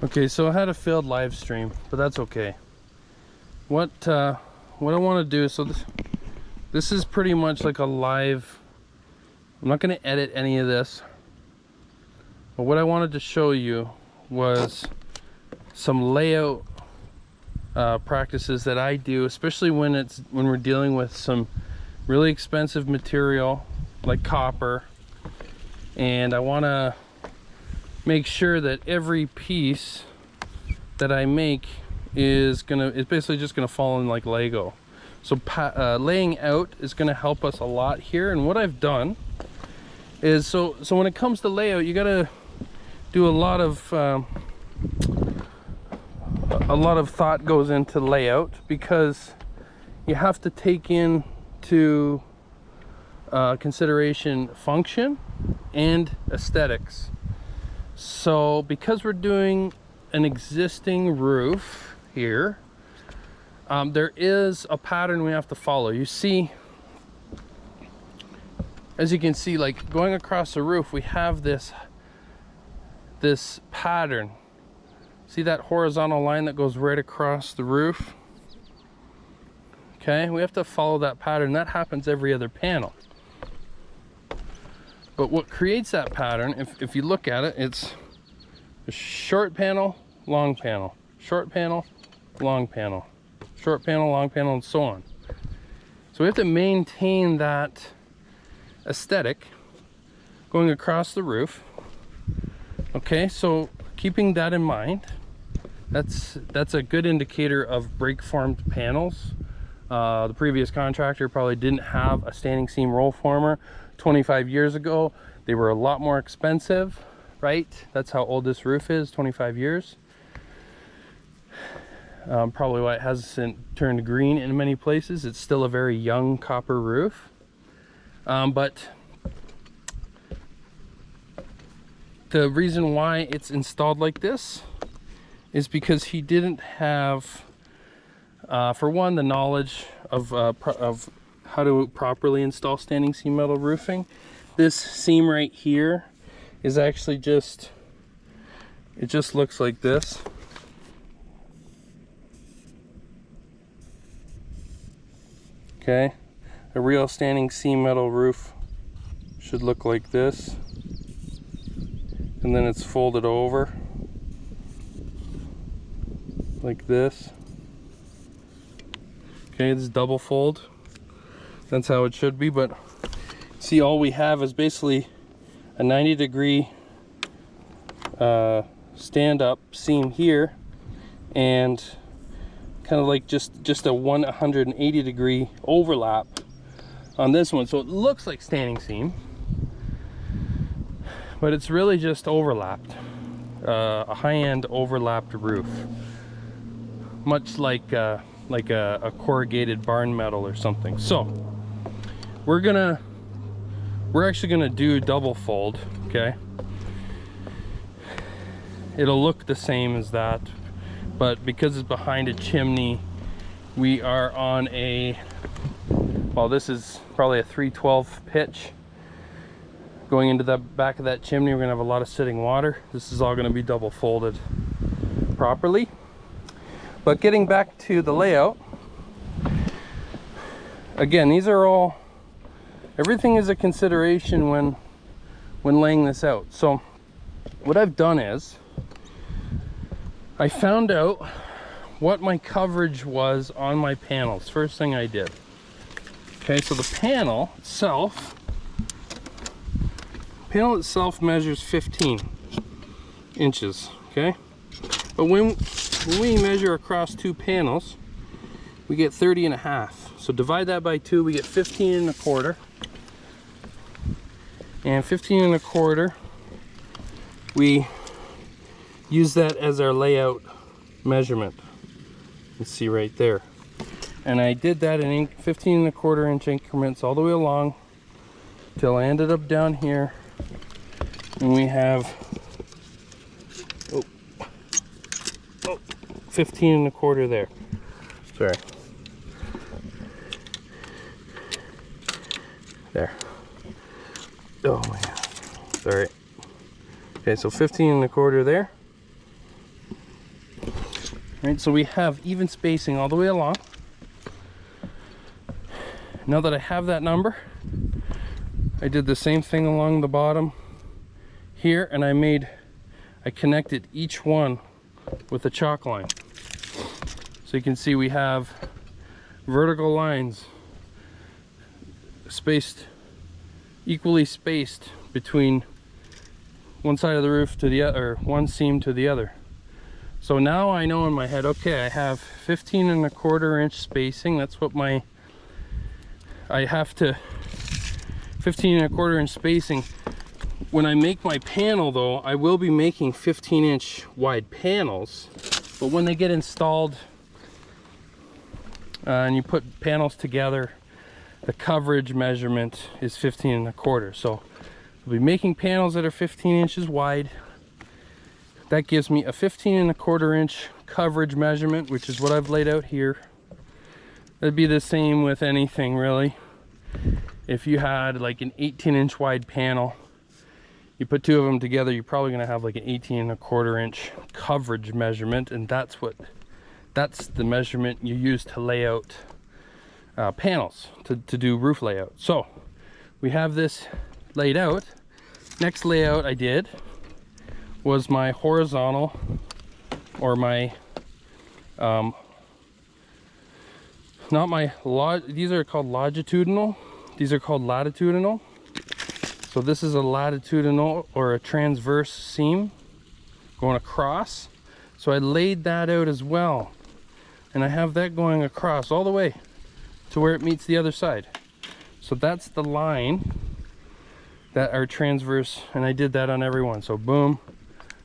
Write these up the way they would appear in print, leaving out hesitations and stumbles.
Okay, so I had a failed live stream, but that's okay. What I want to do, so this is pretty much like a live. I'm not going to edit any of this, but what I wanted to show you was some layout practices that I do, especially when we're dealing with some really expensive material like copper, and I want to make sure that every piece that I make it's basically just gonna fall in like Lego. So laying out is gonna help us a lot here. And what I've done is, so when it comes to layout, you gotta do a lot of thought goes into layout, because you have to take into consideration function and aesthetics. So because we're doing an existing roof here, there is a pattern we have to follow. You see, as you can see, like going across the roof, we have this pattern. See that horizontal line that goes right across the roof? Okay, we have to follow that pattern. That happens every other panel. But what creates that pattern, if you look at it, it's a short panel, long panel, short panel, long panel, short panel, long panel, and so on. So we have to maintain that aesthetic going across the roof. Okay, so keeping that in mind, that's a good indicator of break formed panels. The previous contractor probably didn't have a standing seam roll former 25 years ago. They were a lot more expensive, right? That's how old this roof is, 25 years. Probably why it hasn't turned green in many places. It's still a very young copper roof. But the reason why it's installed like this is because he didn't have, for one, the knowledge of how to properly install standing seam metal roofing. This seam right here is actually it just looks like this. Okay, a real standing seam metal roof should look like this, and then it's folded over like this. Okay, this is double fold. That's how it should be, but see, all we have is basically a 90-degree stand-up seam here, and kind of like just a 180-degree overlap on this one. So it looks like standing seam, but it's really just overlapped, a high-end overlapped roof, much like a corrugated barn metal or something. So we're actually gonna do double fold. Okay, it'll look the same as that, but because it's behind a chimney, we are on this is probably a 312 pitch going into the back of that chimney. We're gonna have a lot of sitting water. This is all gonna be double folded properly. But getting back to the layout, again, everything is a consideration when laying this out. So what I've done is I found out what my coverage was on my panels. First thing I did. Okay, so the panel itself measures 15 inches. Okay, but when we measure across two panels, we get 30.5. So divide that by 2, we get 15.25. And 15.25, we use that as our layout measurement. You see right there. And I did that in 15.25 inch increments all the way along till I ended up down here, and we have 15.25 there. Sorry. There. Oh man. Sorry. Okay, so 15.25 there. Right, so we have even spacing all the way along. Now that I have that number, I did the same thing along the bottom here, and I connected each one with a chalk line. So you can see we have vertical lines equally spaced between one side of the roof to the other, or one seam to the other. So now I know in my head, okay, I have 15¼ inch spacing. That's what I have to, 15¼ inch spacing. When I make my panel though, I will be making 15-inch wide panels, but when they get installed and you put panels together, the coverage measurement is 15¼ So I'll be making panels that are 15 inches wide. That gives me a 15¼ inch coverage measurement, which is what I've laid out here. That'd be the same with anything really. If you had like an 18-inch wide panel, you put two of them together, you're probably going to have like an 18¼ inch coverage measurement, and that's the measurement you use to lay out panels, to do roof layout. So we have this laid out. Next layout I did was my horizontal, or my these are called longitudinal, these are called latitudinal. So this is a latitudinal or a transverse seam going across. So I laid that out as well, and I have that going across all the way to where it meets the other side. So that's the line that are transverse, and I did that on every one. So boom,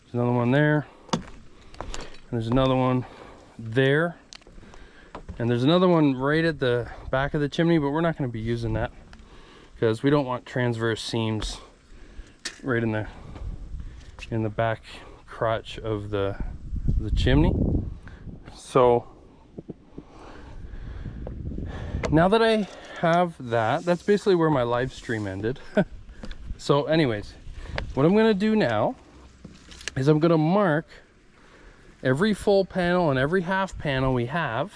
there's another one there, and there's another one there, and there's another one right at the back of the chimney, but we're not going to be using that because we don't want transverse seams right in the back crotch of the chimney. So now that I have that, that's basically where my live stream ended. So anyways, what I'm going to do now is I'm going to mark every full panel and every half panel we have,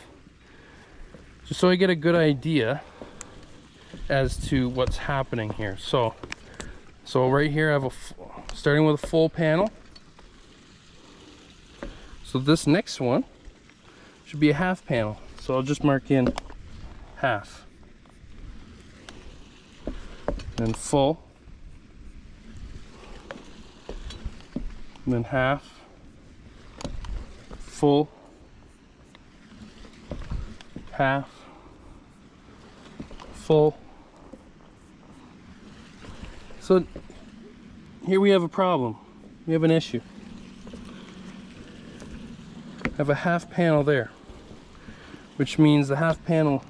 just so I get a good idea as to what's happening here. So right here I have starting with a full panel. So this next one should be a half panel. So I'll just mark in half, then full, and then half, full, half, full. So here we have a problem. We have an issue. I have a half panel there, which means the half panel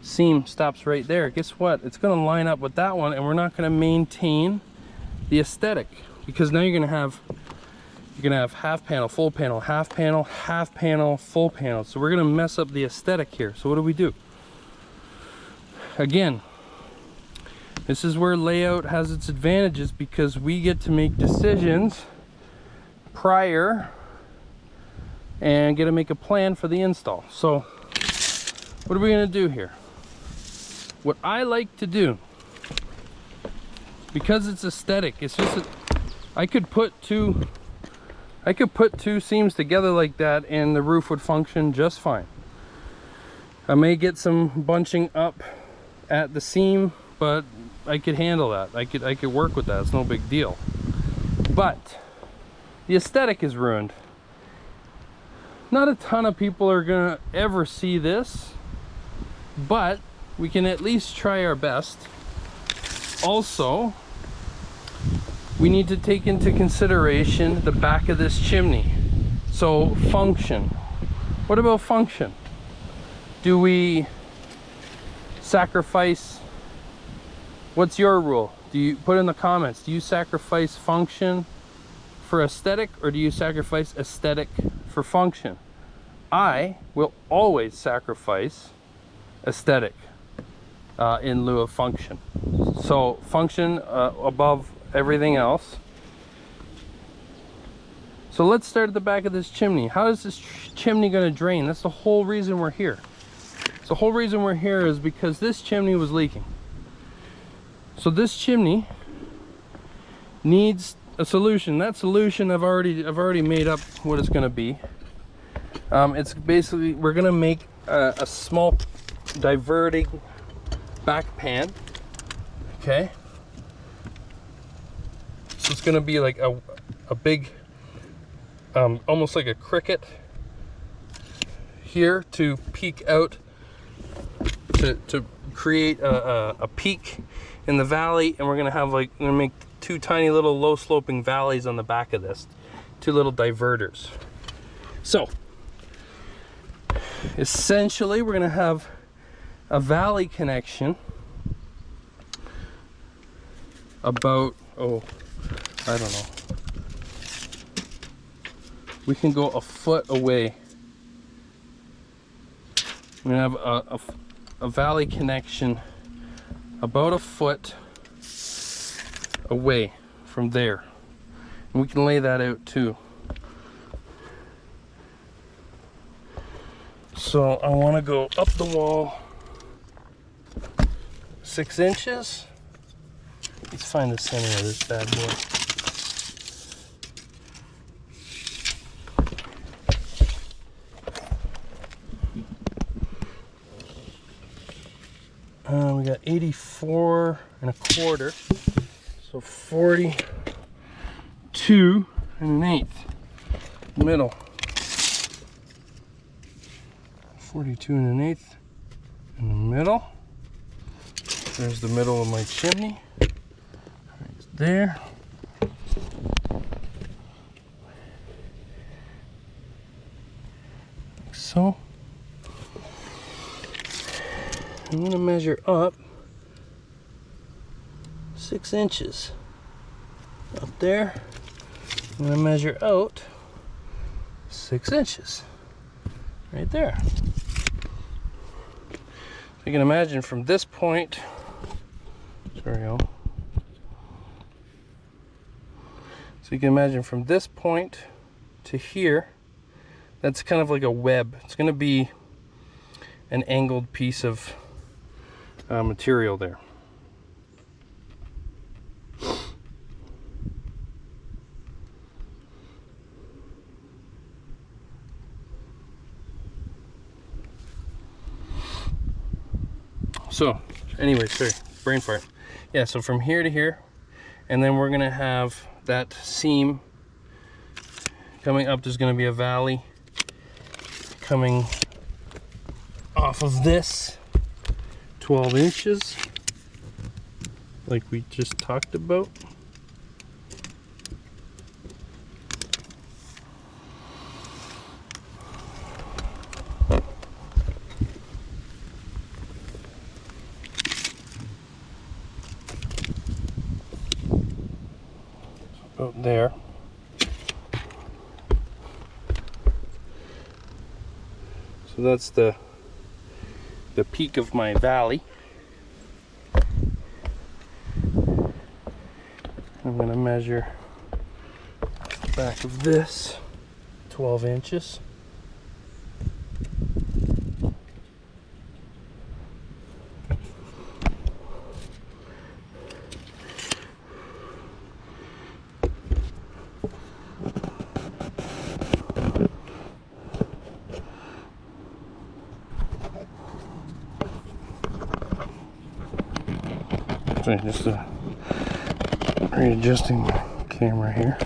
seam stops right there. Guess what? It's going to line up with that one, and we're not going to maintain the aesthetic, because now you're going to have half panel, full panel, half panel, full panel. So we're going to mess up the aesthetic here. So what do? Again, this is where layout has its advantages, because we get to make decisions prior and get to make a plan for the install. So what are we going to do here? What I like to do, because it's aesthetic, it's just I could put two seams together like that and the roof would function just fine. I may get some bunching up at the seam, but I could handle that. I could work with that. It's no big deal. But the aesthetic is ruined. Not a ton of people are gonna ever see this, but we can at least try our best. Also, we need to take into consideration the back of this chimney. So function. What about function? Do we sacrifice? What's your rule? Do you put in the comments? Do you sacrifice function for aesthetic, or do you sacrifice aesthetic for function? I will always sacrifice aesthetic in lieu of function. So function above everything else. So let's start at the back of this chimney. How is this chimney going to drain? That's the whole reason we're here. So the whole reason we're here is because this chimney was leaking. So this chimney needs a solution. That solution I've already made up what it's going to be. It's basically, we're going to make a small diverting back pan. Okay. So it's going to be like a big, almost like a cricket here to peek out, to create a peak in the valley, and we're going to have like, we're going to make two tiny little low sloping valleys on the back of this, two little diverters. So essentially we're going to have a valley connection about, oh, I don't know, we can go a foot away. We're going to have a valley connection about a foot away from there, and we can lay that out too. So I want to go up the wall 6 inches. Let's find the center of this bad boy. We got 84 1/4, so 42 1/8, middle. 42 1/8 in the middle. There's the middle of my chimney, right there. Like so. I'm going to measure up 6 inches up there. I'm going to measure out 6 inches right there. So you can imagine from this point, so you can imagine from this point to here, that's kind of like a web. It's going to be an angled piece of material there. So anyway, sorry, brain fart. Yeah, so from here to here, and then we're gonna have that seam coming up. There's gonna be a valley coming off of this 12 inches like we just talked about. About there. So that's the peak of my valley. I'm going to measure the back of this 12 inches. Sorry, just readjusting my camera here.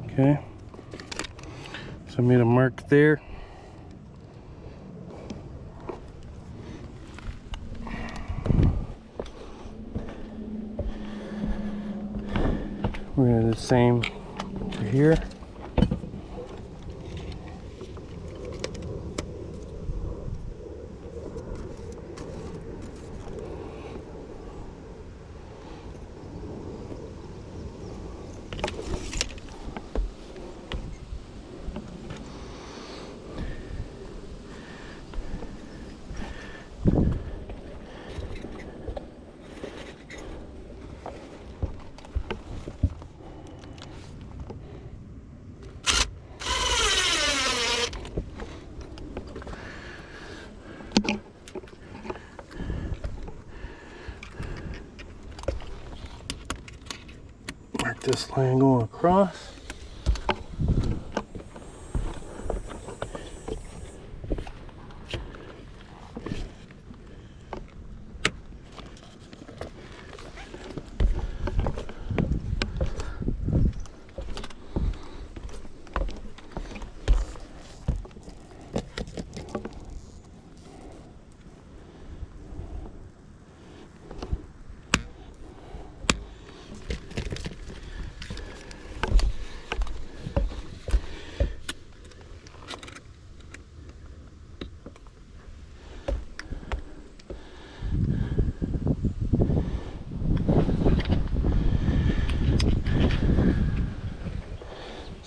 Okay, so I made a mark there. We're going to do the same to here. this line going across.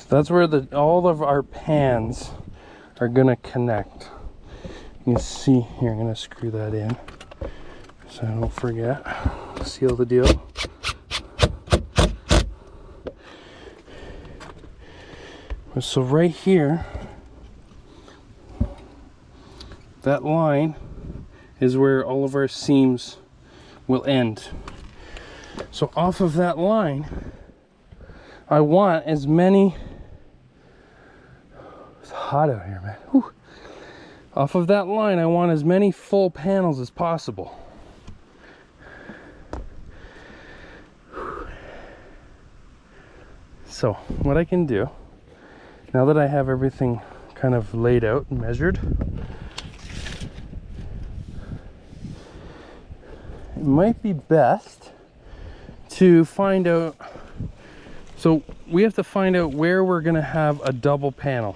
That's where all of our pans are gonna connect. You can see here, I'm gonna screw that in so I don't forget. Seal the deal. So right here, that line is where all of our seams will end. So off of that line, I want as many, it's hot out here, man. Whew. Off of that line, I want as many full panels as possible. So what I can do, now that I have everything kind of laid out and measured, it might be best to find out, so we have to find out where we're gonna have a double panel.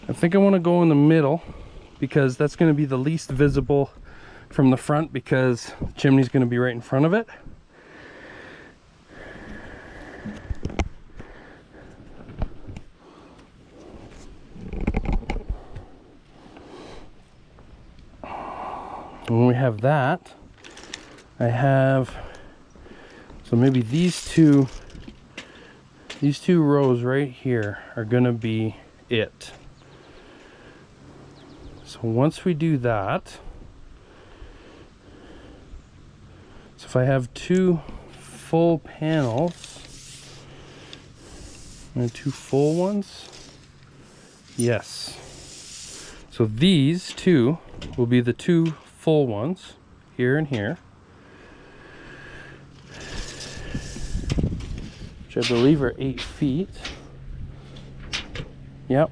I think I want to go in the middle because that's going to be the least visible from the front, because the chimney's going to be right in front of it. When we have that, I have, so maybe these two rows right here are going to be it. So once we do that, so if I have two full panels and two full ones, yes. So these two will be the two full ones, here and here, which I believe are 8 feet. Yep,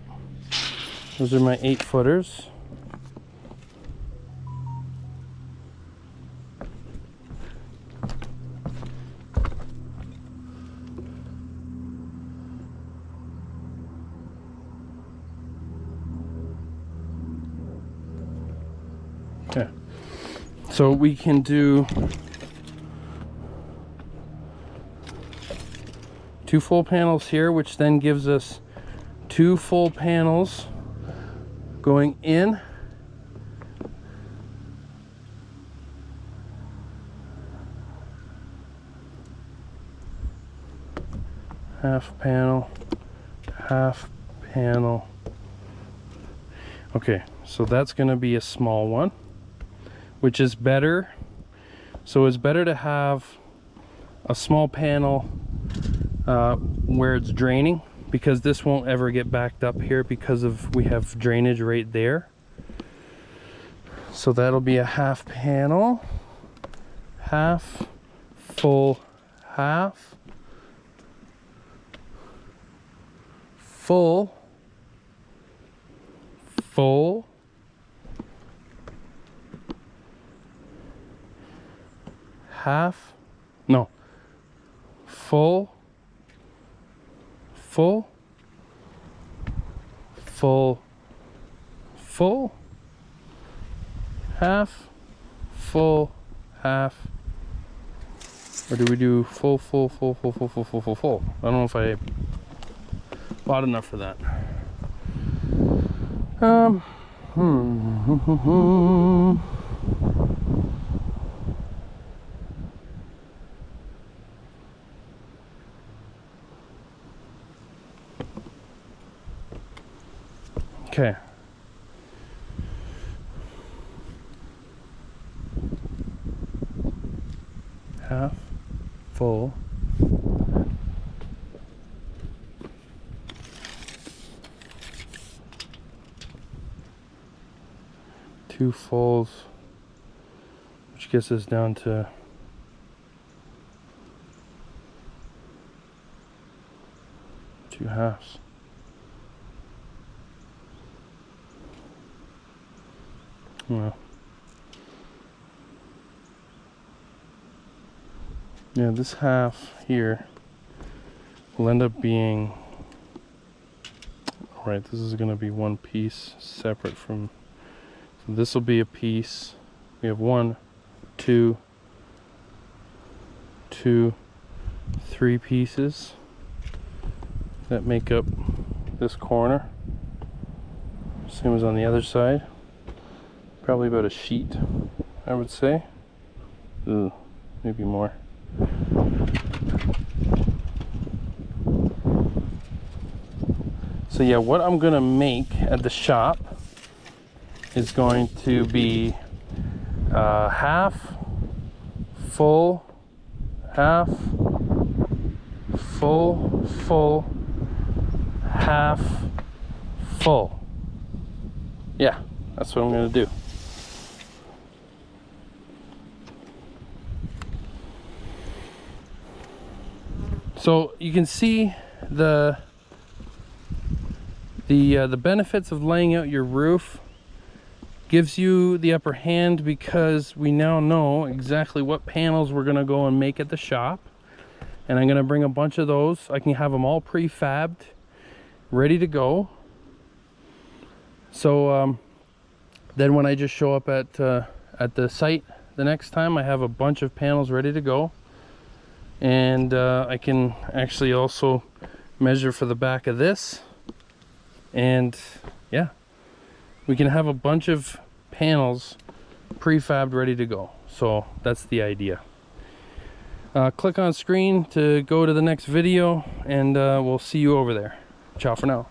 those are my 8-footers. Okay, so we can do 2 full panels here, which then gives us 2 full panels going in, half panel, half panel. Okay, so that's going to be a small one, which is better. So it's better to have a small panel where it's draining, because this won't ever get backed up here because of we have drainage right there. So that'll be a half panel, half, full, half, full, full, half, no, full, full, full, full, half, full, half. Or do we do full, full, full, full, full, full, full, full, full? I don't know if I bought enough for that. Okay. Half, full, 2 fulls, which gets us down to 2 halves. Well, yeah, this half here will end up being, right, this is going to be one piece separate from, so this will be a piece. We have 1, 2, 3 pieces that make up this corner. Same as on the other side. Probably about a sheet, I would say. Ugh, maybe more. So yeah, what I'm gonna make at the shop is going to be half full, half full, full, half full. Yeah, that's what I'm gonna do. So you can see the benefits of laying out your roof. Gives you the upper hand because we now know exactly what panels we're gonna go and make at the shop, and I'm gonna bring a bunch of those. I can have them all prefabbed, ready to go. So then when I just show up at the site the next time, I have a bunch of panels ready to go. And I can actually also measure for the back of this, and yeah, we can have a bunch of panels prefabbed ready to go. So that's the idea. Click on screen to go to the next video, and we'll see you over there. Ciao for now.